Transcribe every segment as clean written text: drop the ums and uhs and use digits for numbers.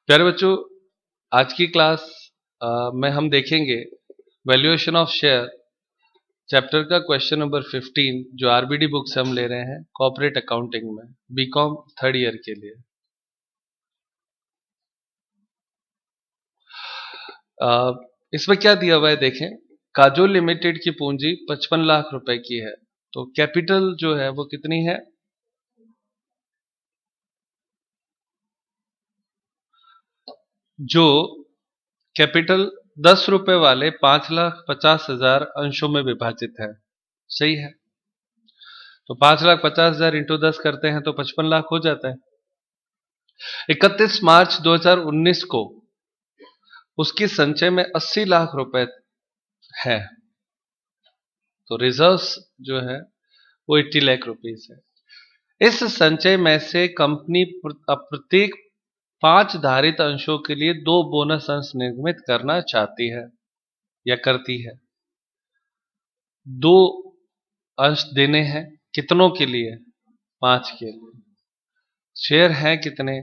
प्यारे बच्चों, आज की क्लास में हम देखेंगे वैल्यूएशन ऑफ शेयर चैप्टर का क्वेश्चन नंबर 15 जो आरबीडी बुक से हम ले रहे हैं कॉर्पोरेट अकाउंटिंग में बीकॉम थर्ड ईयर के लिए। इसमें क्या दिया हुआ है देखें। काजोल लिमिटेड की पूंजी 55 लाख रुपए की है, तो कैपिटल जो है वो कितनी है? जो कैपिटल 10 रुपए वाले 5,50,000 अंशों में विभाजित है। सही है, तो 5,50,000 इंटू 10 करते हैं तो 55 लाख हो जाता है। 31 मार्च 2019 को उसकी संचय में 80 लाख रुपए है, तो रिजर्व्स जो है वो 80 लाख रुपीस है। इस संचय में से कंपनी प्रत्येक 5 धारित अंशों के लिए 2 बोनस अंश निर्मित करना चाहती है या करती है। 2 अंश देने हैं, कितनों के लिए? 5 के लिए। शेयर हैं कितने?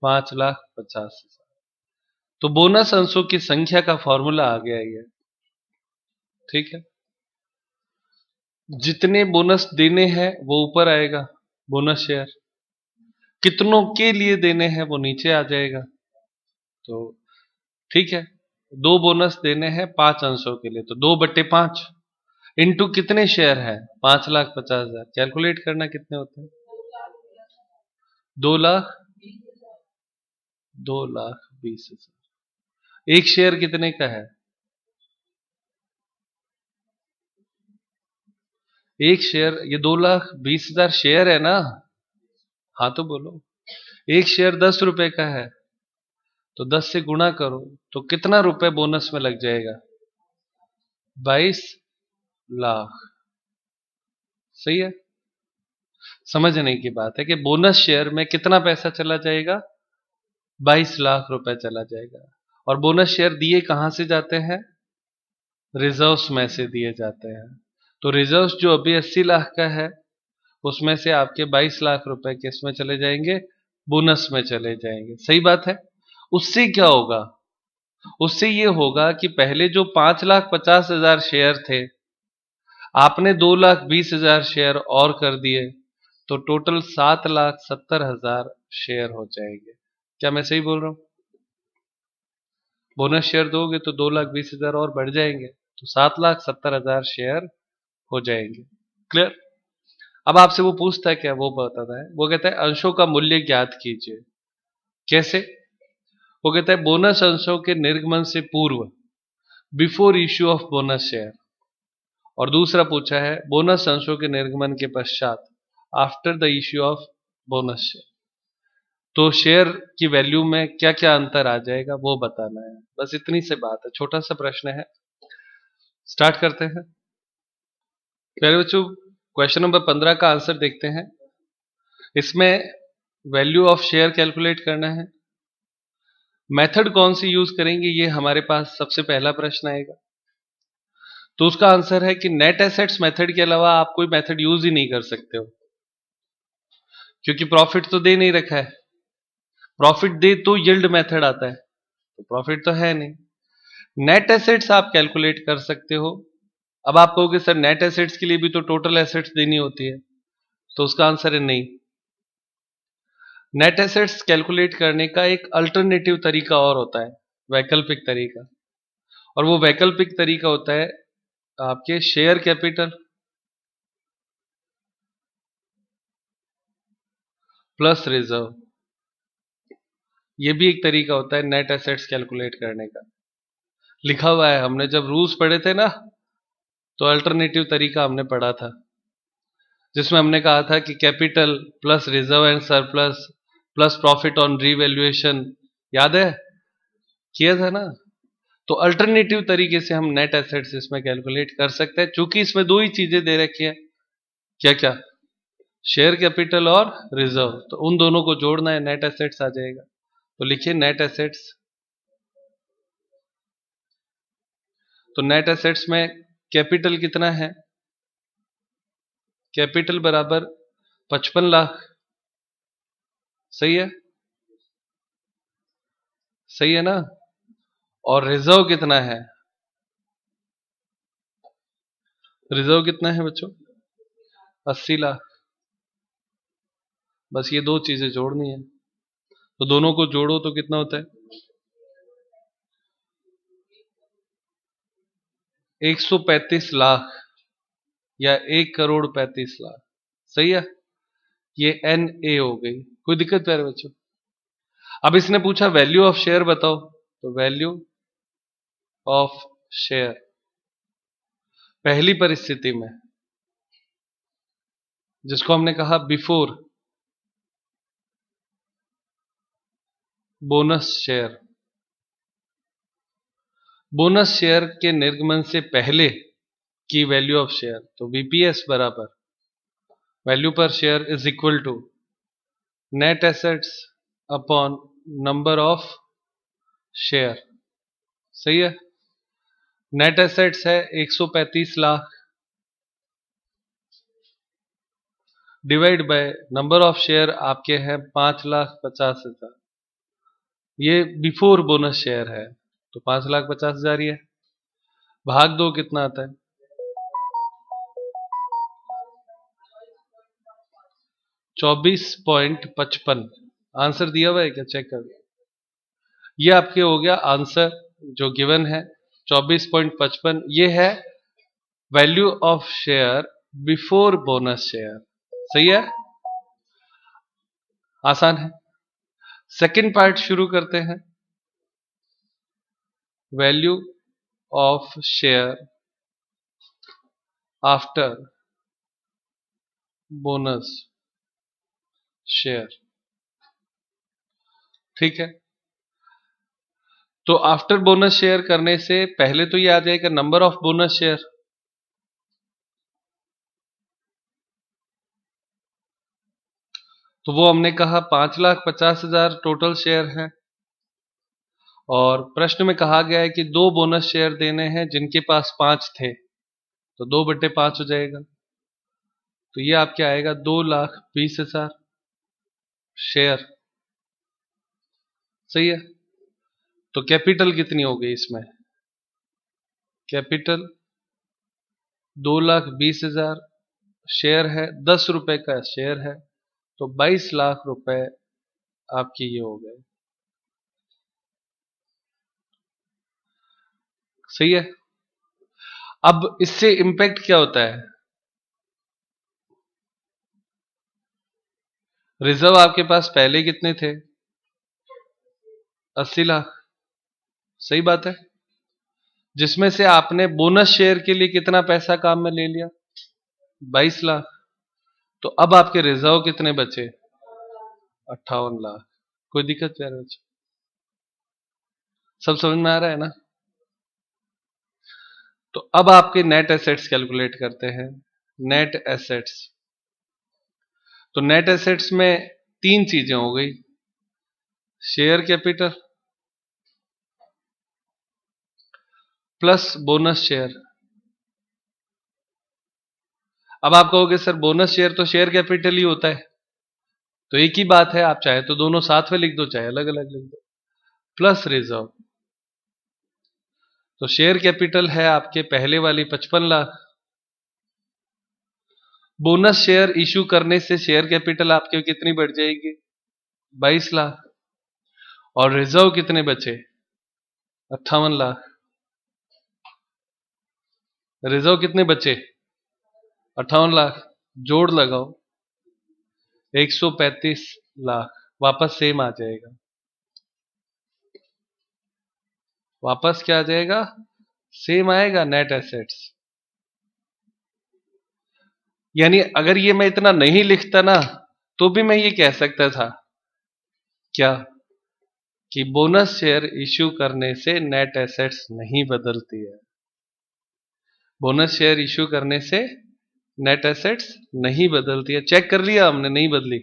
5,50,000। तो बोनस अंशों की संख्या का फॉर्मूला आ गया ये। ठीक है, जितने बोनस देने हैं वो ऊपर आएगा बोनस शेयर, कितनों के लिए देने हैं वो नीचे आ जाएगा। तो ठीक है, 2 बोनस देने हैं 5 अंशों के लिए, तो 2/5 इंटू कितने शेयर है? 5,50,000। कैलकुलेट करना कितने होते हैं? 2 लाख 2,20,000। एक शेयर कितने का है? एक शेयर, ये 2,20,000 शेयर है ना? हाँ तो बोलो। एक शेयर 10 रुपए का है, तो 10 से गुणा करो तो कितना रुपए बोनस में लग जाएगा? 22 लाख। सही है, समझने की बात है कि बोनस शेयर में कितना पैसा चला जाएगा? 22 लाख रुपए चला जाएगा। और बोनस शेयर दिए कहां से जाते हैं? रिजर्व्स में से दिए जाते हैं। तो रिजर्व्स जो अभी 80 लाख का है, उसमें से आपके 22 लाख रुपए किस में चले जाएंगे? बोनस में चले जाएंगे। सही बात है। उससे क्या होगा? उससे ये होगा कि पहले जो 5,50,000 शेयर थे, आपने 2,20,000 शेयर और कर दिए, तो टोटल 7,70,000 शेयर हो जाएंगे। क्या मैं सही बोल रहा हूं? बोनस शेयर दोगे तो 2,20,000 और बढ़ जाएंगे, तो 7,70,000 शेयर हो जाएंगे। क्लियर? अब आपसे वो पूछता है, क्या वो बताता है, वो कहता है अंशों का मूल्य ज्ञात कीजिए। कैसे? वो कहता है बोनस अंशों के निर्गमन से पूर्व, before issue of bonus share. और दूसरा पूछा है बोनस अंशों के निर्गमन के पश्चात, after the issue of bonus share. तो शेयर की वैल्यू में क्या क्या अंतर आ जाएगा वो बताना है। बस इतनी से बात है, छोटा सा प्रश्न है। स्टार्ट करते हैं। प्यारे बच्चों, क्वेश्चन नंबर 15 का आंसर देखते हैं। इसमें वैल्यू ऑफ शेयर कैलकुलेट करना है। मेथड कौन सी यूज करेंगे, ये हमारे पास सबसे पहला प्रश्न आएगा। तो उसका आंसर है कि नेट एसेट्स मेथड के अलावा आप कोई मेथड यूज ही नहीं कर सकते हो, क्योंकि प्रॉफिट तो दे नहीं रखा है। प्रॉफिट दे तो यील्ड मेथड आता है, तो प्रॉफिट तो है नहीं। नेट एसेट्स आप कैलकुलेट कर सकते हो। अब आप कहोगे सर नेट एसेट्स के लिए भी तो टोटल एसेट्स देनी होती है, तो उसका आंसर है नहीं। नेट एसेट्स कैलकुलेट करने का एक अल्टरनेटिव तरीका और होता है, वैकल्पिक तरीका। और वो वैकल्पिक तरीका होता है आपके शेयर कैपिटल प्लस रिजर्व। ये भी एक तरीका होता है नेट एसेट्स कैलकुलेट करने का। लिखा हुआ है, हमने जब रूल्स पढ़े थे ना, तो अल्टरनेटिव तरीका हमने पढ़ा था, जिसमें हमने कहा था कि capital plus reserve and surplus plus profit on revaluation. याद है? किया था ना? तो अल्टरनेटिव तरीके से हम नेट एसेट्स इसमें कैलकुलेट कर सकते हैं, चूंकि इसमें दो ही चीजें दे रखी है। क्या क्या? शेयर कैपिटल और रिजर्व, तो उन दोनों को जोड़ना है, नेट एसेट्स आ जाएगा। तो लिखिए नेट एसेट्स। तो नेट एसेट्स में कैपिटल कितना है? कैपिटल बराबर 55 लाख। सही है। सही है ना। और रिजर्व कितना है, रिजर्व कितना है बच्चों, 80 लाख। बस ये दो चीजें जोड़नी है, तो दोनों को जोड़ो तो कितना होता है, 135 लाख या 1,35,00,000। सही है, ये NA हो गई। कोई दिक्कत प्यारे बच्चों। अब इसने पूछा वैल्यू ऑफ शेयर बताओ, तो वैल्यू ऑफ शेयर पहली परिस्थिति में, जिसको हमने कहा before bonus share, bonus share के निर्गमन से पहले की वैल्यू ऑफ शेयर, तो VPS बराबर वैल्यू पर share is equal to net assets upon number of share. सही है, नेट एसेट्स है 135 lakh divide by number of share आपके हैं 5,50,000। ये बिफोर बोनस शेयर है, तो 5,50,000 ही है। भाग दो कितना आता है, 24.55। आंसर दिया हुआ है क्या, चेक कर। ये आपके हो गया आंसर जो गिवन है 24.55। ये है value of share before bonus share. सही है, आसान है। सेकंड पार्ट शुरू करते हैं, value of share after bonus share. ठीक है, तो आफ्टर बोनस शेयर करने से पहले तो ये आ जाएगा नंबर ऑफ बोनस शेयर, तो वो हमने कहा 5,50,000 टोटल शेयर है। और प्रश्न में कहा गया है कि 2 बोनस शेयर देने हैं जिनके पास 5 थे, तो 2/5 हो जाएगा। तो ये आपके आएगा 2,20,000 शेयर। सही है, तो कैपिटल कितनी हो गई इसमें, कैपिटल 2,20,000 शेयर है, 10 रुपए का शेयर है, तो 22 लाख रुपए आपके ये हो गए। सही है, अब इससे इंपैक्ट क्या होता है, रिजर्व आपके पास पहले कितने थे, 80 लाख। सही बात है, जिसमें से आपने बोनस शेयर के लिए कितना पैसा काम में ले लिया, 22 लाख। तो अब आपके रिजर्व कितने बचे, 58 लाख। कोई दिक्कत प्यारे बच्चे, सब समझ में आ रहा है ना। तो अब आपके नेट एसेट्स कैलकुलेट करते हैं, नेट एसेट्स। तो नेट एसेट्स में 3 चीजें हो गई, share capital plus bonus share. अब आप कहोगे सर बोनस शेयर तो शेयर कैपिटल ही होता है, तो एक ही बात है, आप चाहे तो दोनों साथ में लिख दो, चाहे अलग अलग लिख दो। प्लस रिजर्व, तो शेयर कैपिटल है आपके पहले वाली 55 लाख, बोनस शेयर इशू करने से शेयर कैपिटल आपके कितनी बढ़ जाएगी, 22 लाख। और रिजर्व कितने बचे, 58 लाख। रिजर्व कितने बचे, 58 लाख। जोड़ लगाओ, 135 लाख। वापस सेम आ जाएगा, वापस क्या आ जाएगा, सेम आएगा नेट एसेट्स। यानी अगर ये मैं इतना नहीं लिखता ना, तो भी मैं ये कह सकता था क्या, कि बोनस शेयर इश्यू करने से नेट एसेट्स नहीं बदलती है। बोनस शेयर इश्यू करने से नेट एसेट्स नहीं बदलती है, चेक कर लिया हमने, नहीं बदली।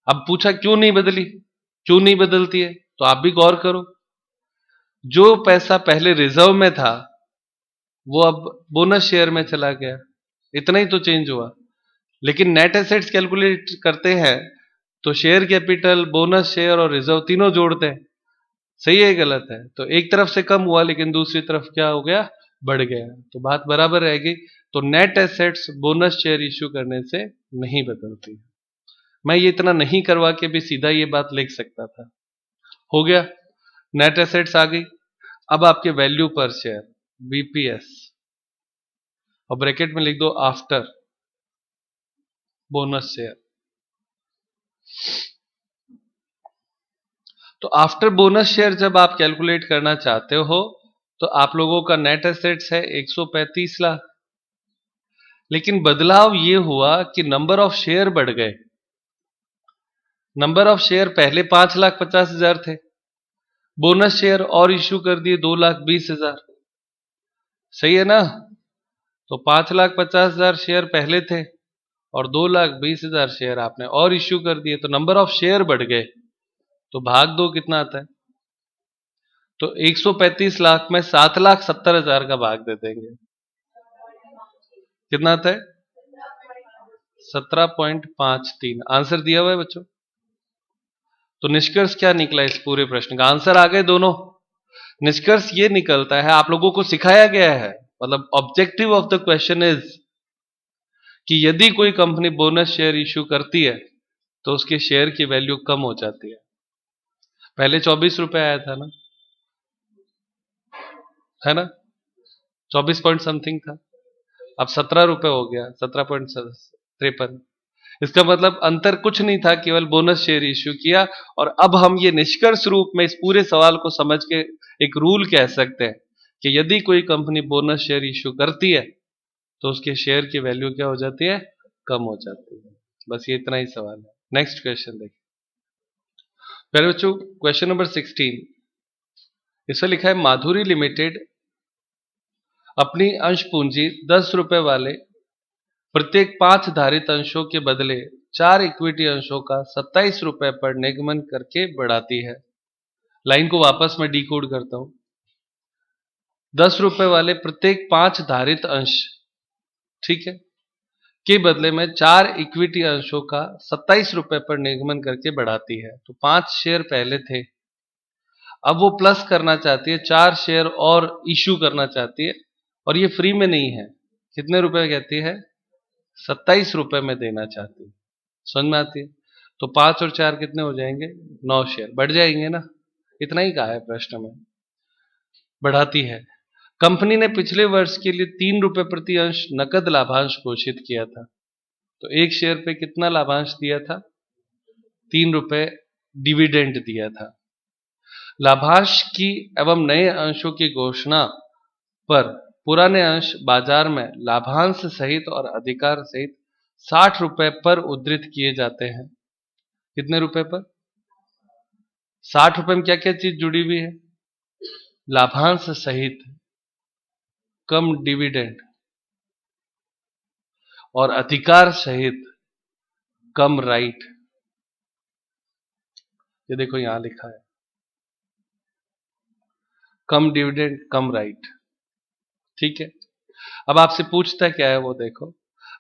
अब पूछा क्यों नहीं बदली, क्यों नहीं बदलती है, तो आप भी गौर करो, जो पैसा पहले रिजर्व में था वो अब बोनस शेयर में चला गया, इतना ही तो चेंज हुआ। लेकिन नेट एसेट्स कैलकुलेट करते हैं तो शेयर कैपिटल, बोनस शेयर और रिजर्व तीनों जोड़ते हैं, सही है गलत है? तो एक तरफ से कम हुआ लेकिन दूसरी तरफ क्या हो गया, बढ़ गया, तो बात बराबर रहेगी। तो net assets bonus share issue करने से नहीं बदलती। मैं ये इतना नहीं करवा के भी सीधा ये बात लिख सकता था। हो गया, नेट एसेट्स आ गई। अब आपके वैल्यू पर शेयर बीपीएस और ब्रैकेट में लिख दो आफ्टर बोनस शेयर। तो आफ्टर बोनस शेयर जब आप कैलकुलेट करना चाहते हो तो आप लोगों का नेट एसेट्स है 135 लाख, लेकिन बदलाव ये हुआ कि नंबर ऑफ शेयर बढ़ गए। नंबर ऑफ शेयर पहले 5,50,000 थे, बोनस शेयर और इश्यू कर दिए 2,20,000। सही है ना? तो 5,50,000 शेयर पहले थे और 2,20,000 शेयर आपने और इश्यू कर दिए, तो नंबर ऑफ शेयर बढ़ गए। तो भाग दो कितना आता है? तो 135 लाख में 7,70,000 का भाग दे देंगे। कितना आता है? 17.53। आंसर दिया हुआ है बच्चों। तो निष्कर्ष क्या निकला इस पूरे प्रश्न का? आंसर आ गए दोनों। निष्कर्ष ये निकलता है, आप लोगों को सिखाया गया है, मतलब objective of the question is कि यदि कोई कंपनी बोनस शेयर इश्यू करती है तो उसके शेयर की वैल्यू कम हो जाती है। पहले 24 रुपए आया था ना, है ना? 24 पॉइंट समथिंग था, अब 17 रुपए हो गया, 17.53। इसका मतलब अंतर कुछ नहीं था, केवल बोनस शेयर इश्यू किया। और अब हम ये निष्कर्ष रूप में इस पूरे सवाल को समझ के एक रूल कह सकते हैं कि यदि कोई कंपनी बोनस शेयर इश्यू करती है तो उसके शेयर की वैल्यू क्या हो जाती है? कम हो जाती है। बस ये इतना ही सवाल है। नेक्स्ट क्वेश्चन देखिए प्यारे बच्चों, क्वेश्चन नंबर 16। इसमें लिखा है माधुरी लिमिटेड अपनी अंश पूंजी 10 रुपए वाले प्रत्येक 5 धारित अंशों के बदले 4 इक्विटी अंशों का 27 रुपए पर निगमन करके बढ़ाती है। लाइन को वापस मैं डिकोड करता हूं। 10 रुपए वाले प्रत्येक 5 धारित अंश, ठीक है, के बदले में 4 इक्विटी अंशों का 27 रुपए पर निगमन करके बढ़ाती है। तो 5 शेयर पहले थे, अब वो प्लस करना चाहती है, 4 शेयर और इश्यू करना चाहती है, और ये फ्री में नहीं है। कितने रुपए कहती है? 27 रुपए में देना चाहती है। समझ में आती है? तो 5 और 4 कितने हो जाएंगे? 9 शेयर बढ़ जाएंगे ना। इतना ही कहा है प्रश्न में, बढ़ाती है। कंपनी ने पिछले वर्ष के लिए 3 रुपए प्रति अंश नकद लाभांश घोषित किया था। तो एक शेयर पे कितना लाभांश दिया था? 3 रुपए डिविडेंड दिया था। लाभांश की एवं नए अंशों की घोषणा पर पुराने अंश बाजार में लाभांश सहित और अधिकार सहित 60 रुपए पर उद्धृत किए जाते हैं। कितने रुपए पर? 60 रुपए में क्या क्या चीज जुड़ी हुई है? लाभांश सहित, कम डिविडेंड, और अधिकार सहित, कम राइट। ये देखो यहां लिखा है, कम डिविडेंड कम राइट। ठीक है, अब आपसे पूछता है क्या है वो देखो।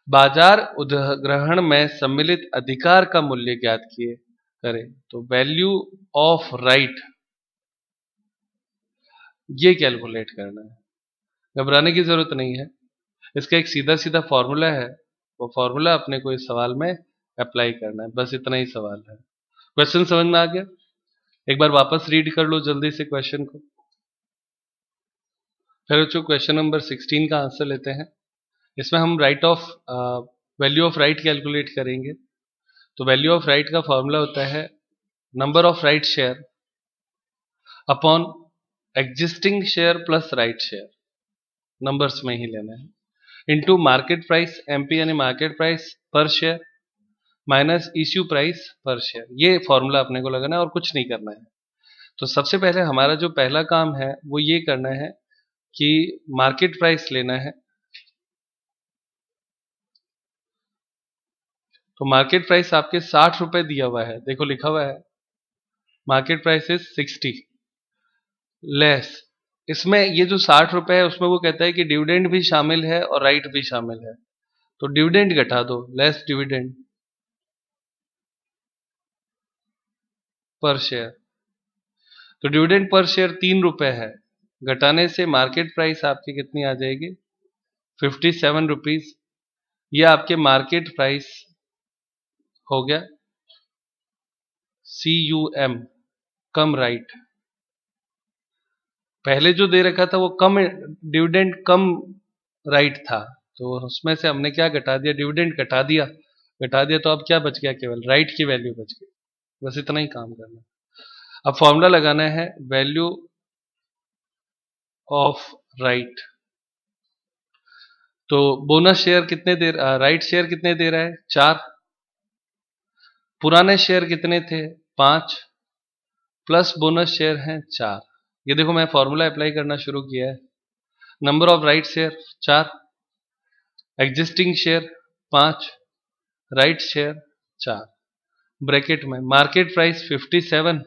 बाजार अधिग्रहण में सम्मिलित अधिकार का मूल्य ज्ञात किए करें। तो वैल्यू ऑफ राइट ये कैलकुलेट करना है। घबराने की जरूरत नहीं है, इसका एक सीधा सीधा फॉर्मूला है, वो फॉर्मूला अपने को इस सवाल में अप्लाई करना है। बस इतना ही सवाल है। क्वेश्चन समझ में आ गया? एक बार वापस रीड कर लो जल्दी से क्वेश्चन को। फिर जो क्वेश्चन नंबर 16 का आंसर लेते हैं। इसमें हम right of value of right calculate करेंगे। तो वैल्यू ऑफ राइट का फॉर्मूला होता है number of right share upon existing share plus right share, numbers में ही लेना है, इनटू मार्केट प्राइस एमपी यानी मार्केट प्राइस पर शेयर माइनस इश्यू प्राइस पर शेयर। ये फॉर्मूला अपने को लगाना है और कुछ नहीं करना है। तो सबसे पहले हमारा जो पहला काम है वो ये करना है कि मार्केट प्राइस लेना है। तो मार्केट प्राइस आपके 60 रुपए दिया हुआ है, देखो लिखा हुआ है मार्केट प्राइस इज 60 लेस। इसमें ये जो 60 रुपए है उसमें वो कहता है कि डिविडेंड भी शामिल है और राइट भी शामिल है। तो डिविडेंड घटा दो, लेस डिविडेंड पर शेयर। तो डिविडेंड पर शेयर 3 रुपए है, घटाने से मार्केट प्राइस आपकी कितनी आ जाएगी, 57 रुपीज। ये आपके मार्केट प्राइस हो गया CUM, कम राइट। पहले जो दे रखा था वो कम डिविडेंड कम राइट था, तो उसमें से हमने क्या घटा दिया, डिविडेंड घटा दिया तो अब क्या बच गया, केवल राइट की वैल्यू बच गई। बस इतना ही काम करना। अब फॉर्मूला लगाना है वैल्यू ऑफ राइट। तो बोनस शेयर कितने दे, राइट शेयर कितने दे रहा है, 4। पुराने शेयर कितने थे, 5, प्लस बोनस शेयर हैं 4। ये देखो मैं फॉर्मूला अप्लाई करना शुरू किया है। Number of right share 4, existing share 5, right share 4, bracket में मार्केट प्राइस 57,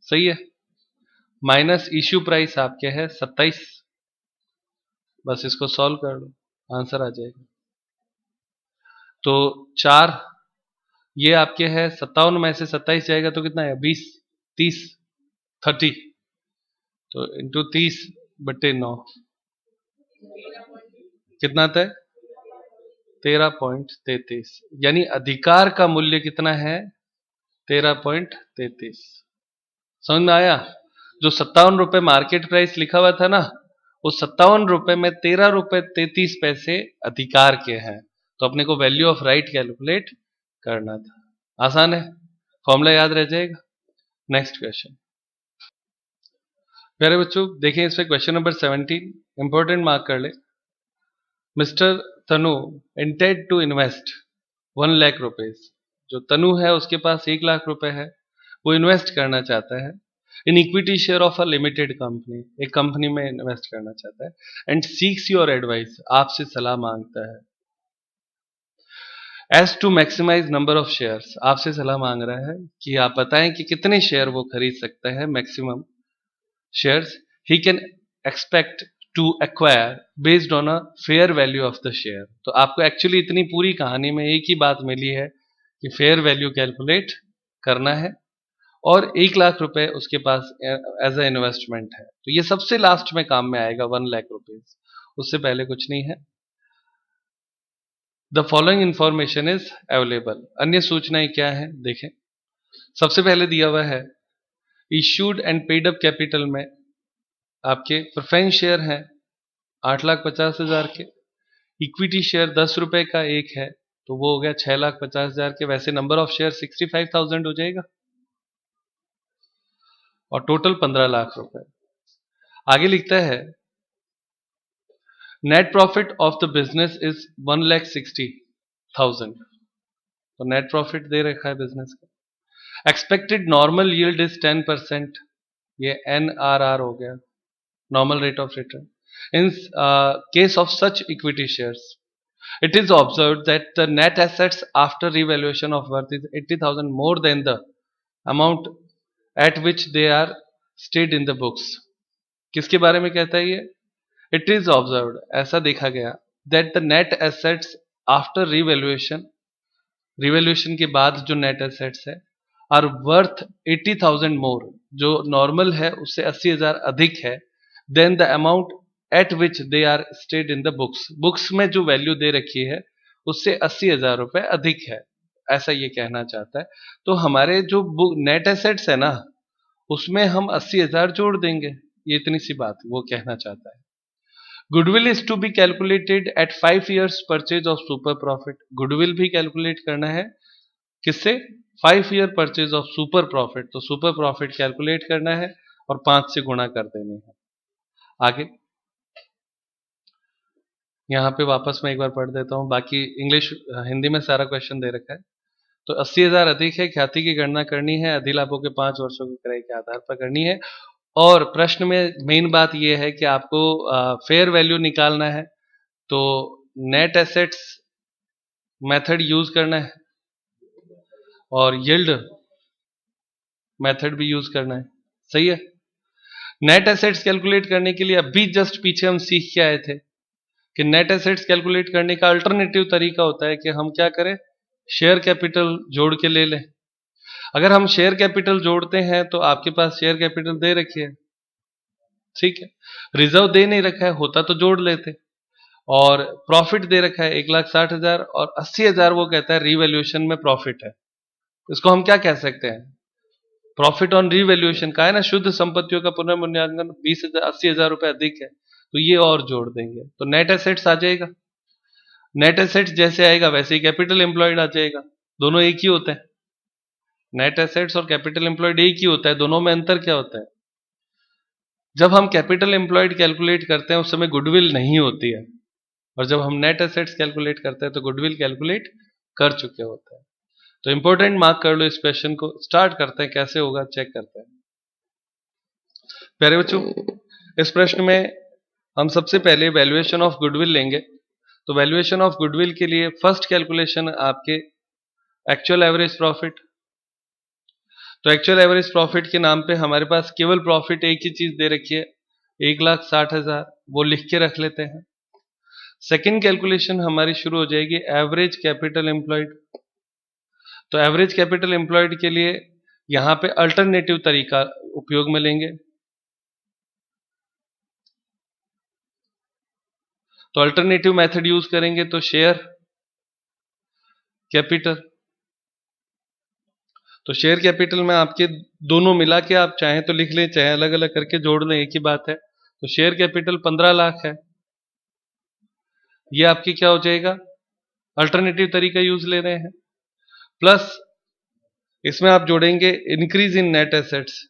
सही है, माइनस इश्यू प्राइस आपके है 27। बस इसको सॉल्व कर लो, आंसर आ जाएगा। तो 4, ये आपके है 57 में से 27 जाएगा तो कितना है, 20, 30, 30, तो इंटू 30/9 कितना आता है, 13.33। यानी अधिकार का मूल्य कितना है, 13.33। समझ में आया। जो 57 रुपए मार्केट प्राइस लिखा हुआ था ना, उस 57 रुपए में 13 रुपए 33 पैसे अधिकार के हैं, तो अपने को वैल्यू ऑफ राइट कैलकुलेट करना था। आसान है, फॉर्मूला याद रह जाएगा। Next question. प्यारे बच्चों देखें इसमें क्वेश्चन नंबर 17, इंपॉर्टेंट मार्क कर ले। Mister Tanu intend to invest 1 lakh rupees. जो तनु है उसके पास 1 लाख रुपए है, वो इन्वेस्ट करना चाहता है in equity share of a limited company, एक कंपनी में इन्वेस्ट करना चाहता है। एंड सीक्स योर एडवाइस, आपसे सलाह मांगता है। As to maximise number of shares, आपसे सलाह मांग रहा है कि आप बताएं कि कितने शेयर वो खरीद सकता है, maximum shares he can expect to acquire based on a fair value of the share. तो आपको एक्चुअली इतनी पूरी कहानी में एक ही बात मिली है कि फेयर वैल्यू कैलकुलेट करना है, और 1 लाख रुपए उसके पास एज ए इन्वेस्टमेंट है। तो ये सबसे लास्ट में काम में आएगा 1 लाख रुपीज, उससे पहले कुछ नहीं है। The following information is available, अन्य सूचनाएं क्या है देखें। सबसे पहले दिया हुआ है issued and paid up capital में आपके प्रेफरेंस शेयर हैं 8,50,000 के, इक्विटी शेयर 10 रुपए का एक है, तो वो हो गया 6,50,000 के। वैसे नंबर ऑफ शेयर 65,000 हो जाएगा, और टोटल 15 लाख रुपए। आगे लिखता है net profit of the business is 1,60,000, तो नेट प्रॉफिट दे रखा है बिजनेस का। एक्सपेक्टेड नॉर्मल यील्ड इज 10%, ये NRR हो गया, normal rate of return. In case of such equity shares it is observed that the net assets after revaluation of worth is 80,000 more than the amount at which they are stayed in the books। किसके बारे में कहता है ये, it is observed, ऐसा देखा गया, that the net assets after revaluation के बाद जो net assets है are worth 80,000 more, जो नॉर्मल है उससे 80,000 अधिक है, then the amount at which they are stayed in the books में जो वैल्यू दे रखी है उससे 80,000 रुपए अधिक है, ऐसा ये कहना चाहता है। तो हमारे जो नेट एसेट्स है ना, उसमें हम 80,000 जोड़ देंगे, ये इतनी सी बात वो कहना चाहता है। Goodwill is to be calculated at 5 years purchase of super profit. Goodwill भी कैलकुलेट करना है किससे, 5 year purchase of super profit. तो सुपर प्रॉफिट कैलकुलेट करना है और 5 से गुणा कर देने हैं। आगे यहाँ पे वापस मैं एक बार पढ़ देता हूँ, बाकी इंग्लिश हिंदी में सारा क्वेश्चन दे रखा है। तो 80,000 अधिक है, ख्याति की गणना करनी है, अधिलाभों के 5 वर्षों के क्रय के आधार पर करनी है। और प्रश्न में मेन बात यह है कि आपको फेयर वैल्यू निकालना है, तो नेट एसेट्स मेथड यूज करना है और यील्ड मेथड भी यूज करना है, सही है। नेट एसेट्स कैलकुलेट करने के लिए अभी जस्ट पीछे हम सीख के आए थे कि नेट एसेट्स कैलकुलेट करने का अल्टरनेटिव तरीका होता है कि हम क्या करें, शेयर कैपिटल जोड़ के ले लें। अगर हम शेयर कैपिटल जोड़ते हैं तो आपके पास शेयर कैपिटल दे रखी है, ठीक है, रिजर्व दे नहीं रखा है, होता तो जोड़ लेते। और प्रॉफिट दे रखा है 1,60,000 और 80,000 वो कहता है रीवैल्यूएशन में प्रॉफिट है। इसको हम क्या कह सकते हैं? प्रॉफिट ऑन रीवैल्यूएशन का है ना, शुद्ध संपत्तियों का पुनर्मूल्यांकन 20,000 80,000 रुपए अधिक है, तो ये और जोड़ देंगे तो नेट एसेट्स आ जाएगा। नेट एसेट्स जैसे आएगा वैसे ही कैपिटल एम्प्लॉयड आ जाएगा, दोनों एक ही होते हैं। नेट एसेट्स और कैपिटल एम्प्लॉयड एक ही होता है, दोनों में अंतर क्या होता है? जब हम कैपिटल एम्प्लॉयड कैलकुलेट करते हैं उस समय गुडविल नहीं होती है, और जब हम नेट एसेट्स कैलकुलेट करते हैं तो गुडविल कैलकुलेट कर चुके होते हैं। तो इंपॉर्टेंट मार्क कर लो इस क्वेश्चन को। स्टार्ट करते हैं, कैसे होगा चेक करते हैं। प्यारे बच्चों, इस प्रश्न में हम सबसे पहले वैल्यूएशन ऑफ गुडविल लेंगे। तो वैल्यूएशन ऑफ गुडविल के लिए फर्स्ट कैलकुलेशन आपके एक्चुअल एवरेज प्रॉफिट। तो एक्चुअल एवरेज प्रॉफिट के नाम पे हमारे पास केवल प्रॉफिट एक ही चीज दे रखी है, 1,60,000, वो लिख के रख लेते हैं। सेकेंड कैलकुलेशन हमारी शुरू हो जाएगी एवरेज कैपिटल एम्प्लॉयड। तो एवरेज कैपिटल एम्प्लॉयड के लिए यहां पे अल्टरनेटिव तरीका उपयोग में लेंगे। तो अल्टरनेटिव मेथड यूज करेंगे तो शेयर कैपिटल। तो शेयर कैपिटल में आपके दोनों मिला के आप चाहें तो लिख लें, चाहे अलग अलग करके जोड़ लें, एक ही बात है। तो शेयर कैपिटल 15 लाख है, ये आपकी क्या हो जाएगा? अल्टरनेटिव तरीका यूज ले रहे हैं। प्लस इसमें आप जोड़ेंगे increase in net assets.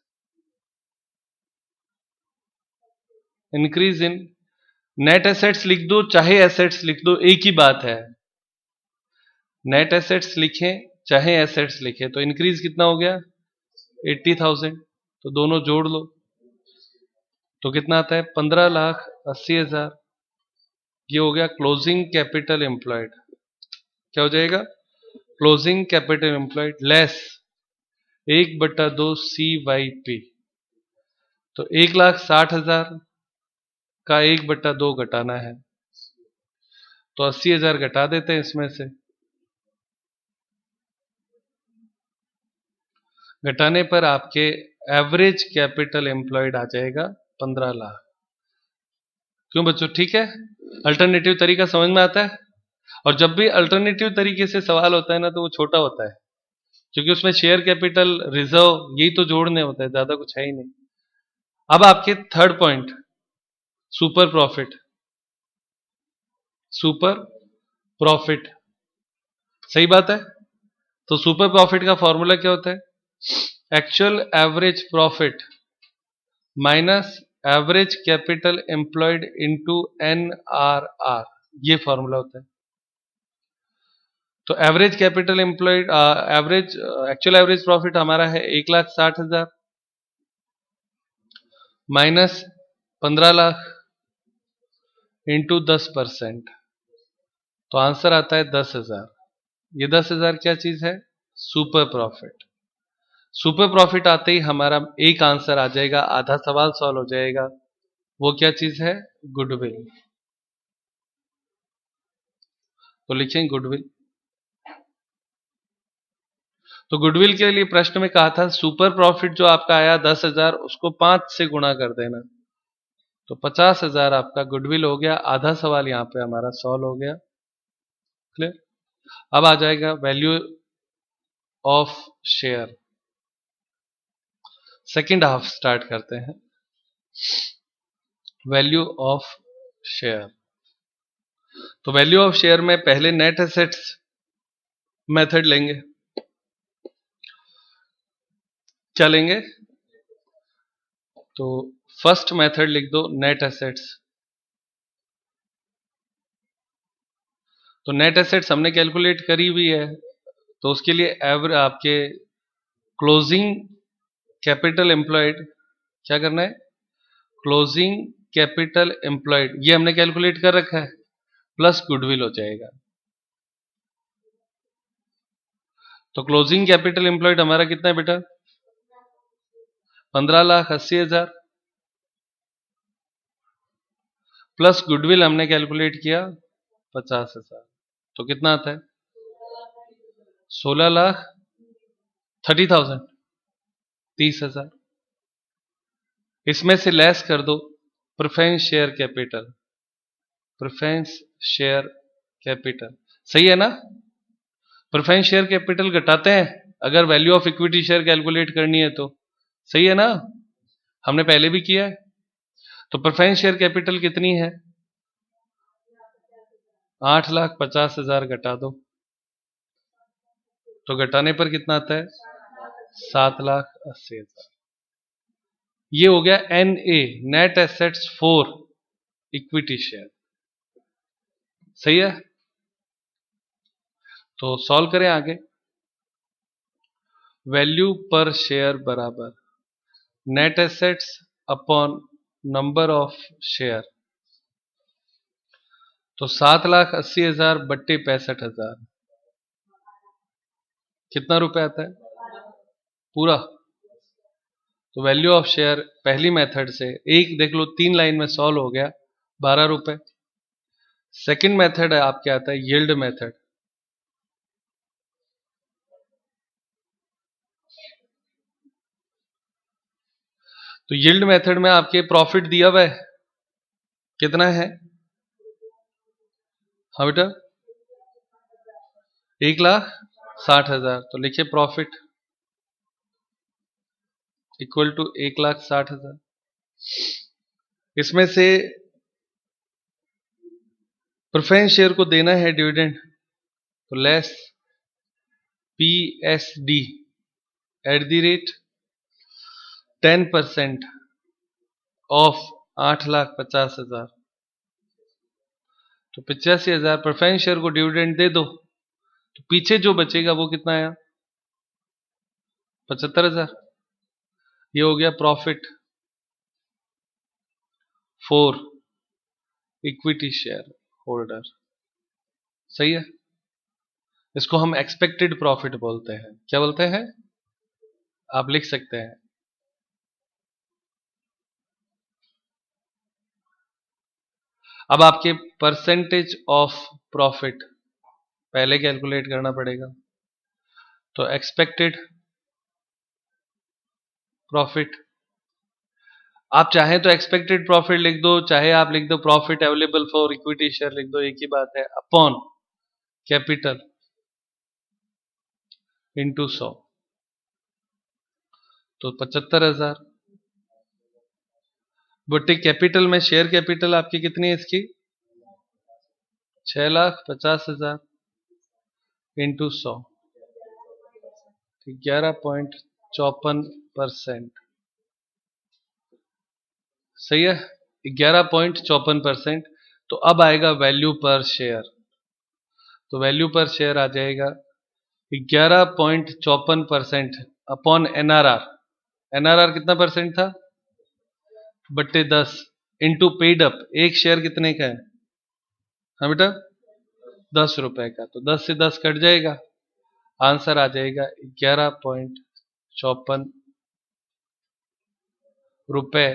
Increase in net assets लिख दो चाहे एसेट्स लिख दो, एक ही बात है। नेट एसेट्स लिखें चाहे एसेट्स लिखें, तो इंक्रीज कितना हो गया? 80,000। तो दोनों जोड़ लो तो कितना आता है? 15,80,000। ये हो गया क्लोजिंग कैपिटल एम्प्लॉयड। क्या हो जाएगा? Closing capital employed less 1/2 CYP। तो 1,60,000 का 1/2 घटाना है, तो 80,000 घटा देते हैं इसमें से। घटाने पर आपके एवरेज कैपिटल एम्प्लॉयड आ जाएगा 15 लाख। क्यों बच्चों, ठीक है? अल्टरनेटिव तरीका समझ में आता है? और जब भी अल्टरनेटिव तरीके से सवाल होता है ना, तो वो छोटा होता है, क्योंकि उसमें शेयर कैपिटल, रिजर्व, यही तो जोड़ने होता है, ज्यादा कुछ है ही नहीं। अब आपके third point, super profit. Super profit, सही बात है। तो सुपर प्रॉफिट का फॉर्मूला क्या होता है? Actual average profit minus average capital employed into NRR, ये फॉर्मूला होता है। तो average capital employed, average actual average profit हमारा है 1,60,000 माइनस 15 लाख इंटू 10%, तो आंसर आता है 10,000। ये 10,000 क्या चीज है? Super profit. सुपर प्रॉफिट आते ही हमारा एक आंसर आ जाएगा, आधा सवाल सॉल्व हो जाएगा। वो क्या चीज है? गुडविल। तो लिखें गुडविल। तो गुडविल के लिए प्रश्न में कहा था सुपर प्रॉफिट जो आपका आया 10,000, उसको 5 से गुणा कर देना, तो 50,000 आपका गुडविल हो गया। आधा सवाल यहां पे हमारा सॉल्व हो गया। क्लियर? अब आ जाएगा value of share. Second half start करते हैं। Value of share. तो वैल्यू ऑफ शेयर में पहले नेट एसेट्स मेथड लेंगे। क्या लेंगे? तो फर्स्ट मेथड लिख दो नेट एसेट्स। तो नेट एसेट्स हमने कैलकुलेट करी हुई है, तो उसके लिए एवरेज आपके क्लोजिंग कैपिटल एम्प्लॉयड, क्या करना है? क्लोजिंग कैपिटल एम्प्लॉयड, ये हमने कैलकुलेट कर रखा है, प्लस गुडविल हो जाएगा। तो क्लोजिंग कैपिटल एम्प्लॉयड हमारा कितना है बेटा? 15,80,000 प्लस गुडविल हमने कैलकुलेट किया 50,000, तो कितना आता है? 16,30,000। 30,000, 30,000। इसमें से लेस कर दो preference share capital, preference share capital, सही है ना? प्रेफरेंस शेयर कैपिटल घटाते हैं अगर value of equity share calculate करनी है तो, सही है ना? हमने पहले भी किया है। तो प्रेफरेंस शेयर कैपिटल कितनी है? 8,50,000 घटा दो, तो घटाने पर कितना आता है? 7,80,000। ये हो गया NA, net assets for equity share, सही है? तो सॉल्व करें आगे। वैल्यू पर शेयर बराबर net assets upon number of share, तो 7,80,000 बट्टे 65,000 कितना रुपए आता है? पूरा। तो वैल्यू ऑफ शेयर पहली मेथड से एक देख लो, 3 लाइन में सॉल्व हो गया, 12 रुपए। सेकंड मेथड है आपके आता है यील्ड मेथड। तो यील्ड मेथड में आपके प्रॉफिट दिया हुआ है, कितना है? हाँ बेटा, 1,60,000। तो लिखिए प्रॉफिट इक्वल टू 1,60,000। इसमें से प्रेफरेंस शेयर को देना है डिविडेंड, तो less PSD at the rate 10% of 8,50,000, तो 85,000 प्रेफरेंस शेयर को डिविडेंड दे दो, तो पीछे जो बचेगा वो कितना आया? 75,000। ये हो गया profit for equity share holder, सही है? इसको हम एक्सपेक्टेड प्रॉफिट बोलते हैं। क्या बोलते हैं? आप लिख सकते हैं। अब आपके परसेंटेज ऑफ प्रॉफिट पहले कैलकुलेट करना पड़ेगा, तो एक्सपेक्टेड प्रॉफिट, आप चाहें तो एक्सपेक्टेड प्रॉफिट लिख दो, चाहे आप लिख दो profit available for equity share लिख दो, एक ही बात है, अपॉन कैपिटल इंटू 100, तो 75,000 बटे कैपिटल में शेयर कैपिटल आपकी कितनी है इसकी? 6,50,000 इंटू 100, 11.54%, सही है? 11.54%। तो अब आएगा वैल्यू पर शेयर, तो वैल्यू पर शेयर आ जाएगा 11.54% अपॉन NRR। NRR कितना परसेंट था? बट्टे 10 इंटू पेड अप, एक शेयर कितने का है? हाँ बेटा, 10 रुपए का, तो 10 से 10 कट जाएगा, आंसर आ जाएगा 11.54 रुपए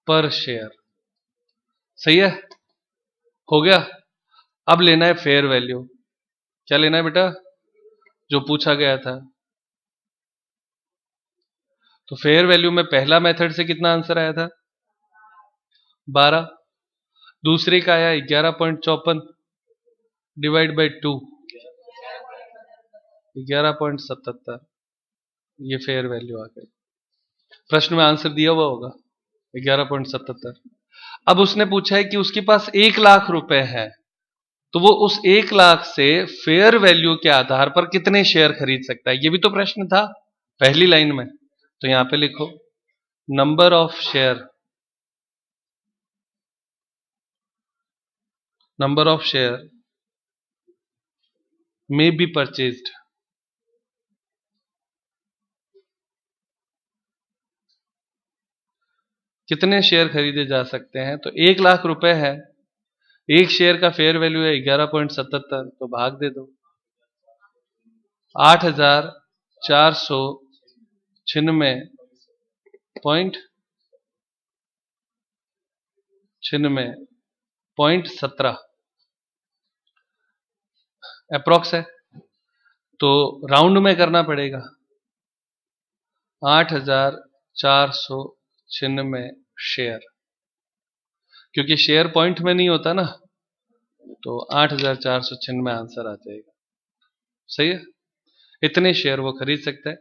पर शेयर, सही है? हो गया। अब लेना है फेयर वैल्यू। क्या लेना है बेटा? जो पूछा गया था। तो फेयर वैल्यू में पहला मेथड से कितना आंसर आया था? 12। दूसरे का आया 11.54 डिवाइड बाई 2, 11.77। ये फेयर वैल्यू आ गई। प्रश्न में आंसर दिया हुआ होगा 11.77। अब उसने पूछा है कि उसके पास 1,00,000 रुपए है, तो वो उस 1,00,000 से फेयर वैल्यू के आधार पर कितने शेयर खरीद सकता है? ये भी तो प्रश्न था पहली लाइन में। तो यहां पे लिखो number of share, number of share may be purchased, कितने शेयर खरीदे जा सकते हैं? तो 1,00,000 रुपए है, एक शेयर का फेयर वैल्यू है 11.77, तो भाग दे दो 8,496.17 अप्रोक्स है, तो राउंड में करना पड़ेगा। 8,496 शेयर, क्योंकि शेयर पॉइंट में नहीं होता ना, तो 8,496 आंसर आ जाएगा। सही है, इतने शेयर वो खरीद सकता है।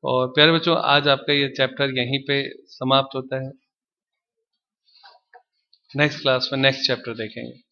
और प्यारे बच्चों, आज आपका ये चैप्टर यहीं पे समाप्त होता है। नेक्स्ट क्लास में नेक्स्ट चैप्टर देखेंगे।